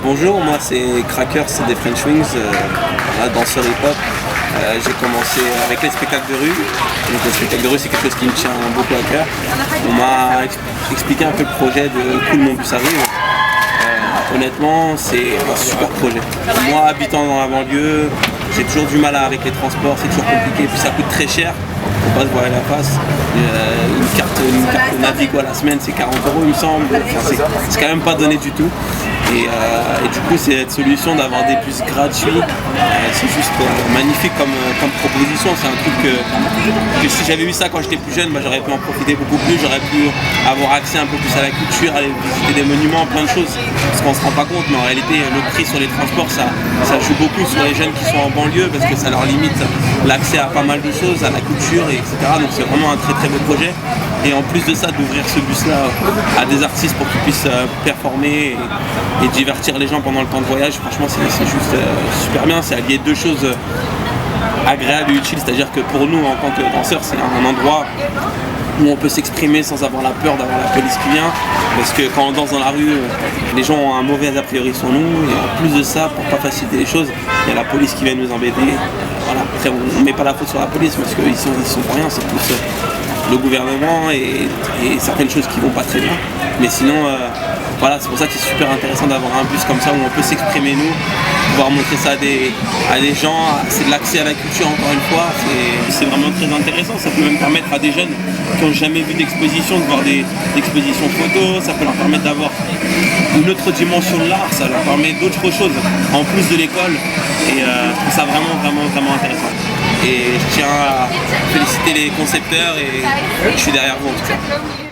Bonjour, moi c'est Crackers, c'est des French Wings, danseur hip-hop. J'ai commencé avec les spectacles de rue. Donc les spectacles de rue c'est quelque chose qui me tient beaucoup à cœur. On m'a expliqué un peu le projet de Cool Mon Bus arrive. Honnêtement c'est un super projet. Moi habitant dans la banlieue, j'ai toujours du mal avec les transports, c'est toujours compliqué, puis ça coûte très cher. Faut pas se voiler la face. Une carte Navigo à la semaine c'est 40 € il me semble. Enfin, c'est quand même pas donné du tout. Et du coup cette solution d'avoir des bus gratuits, c'est juste magnifique comme proposition. C'est un truc que si j'avais eu ça quand j'étais plus jeune, j'aurais pu en profiter beaucoup plus, j'aurais pu avoir accès un peu plus à la culture, aller visiter des monuments, plein de choses. Parce qu'on se rend pas compte, mais en réalité le prix sur les transports ça joue beaucoup sur les jeunes qui sont en banlieue parce que ça leur limite l'accès à pas mal de choses, à la culture, etc. Donc c'est vraiment un très très beau projet. Et en plus de ça, d'ouvrir ce bus-là à des artistes pour qu'ils puissent performer et divertir les gens pendant le temps de voyage, franchement c'est juste super bien. C'est allier deux choses agréables et utiles, c'est-à-dire que pour nous en tant que danseurs, c'est un endroit où on peut s'exprimer sans avoir la peur d'avoir la police qui vient, parce que quand on danse dans la rue, les gens ont un mauvais a priori sur nous, et en plus de ça, pour pas faciliter les choses, il y a la police qui vient nous embêter. Voilà. Après on ne met pas la faute sur la police parce qu'ils sont pour rien, c'est plus le gouvernement et certaines choses qui vont pas très bien. Mais sinon, voilà, c'est pour ça que c'est super intéressant d'avoir un bus comme ça où on peut s'exprimer nous, pouvoir montrer ça à des gens. C'est de l'accès à la culture encore une fois, c'est vraiment très intéressant. Ça peut même permettre à des jeunes qui n'ont jamais vu d'exposition de voir des expositions photos, ça peut leur permettre d'avoir une autre dimension de l'art, ça leur permet d'autres choses en plus de l'école et je trouve ça vraiment intéressant. Et je tiens à féliciter les concepteurs et je suis derrière vous en tout cas.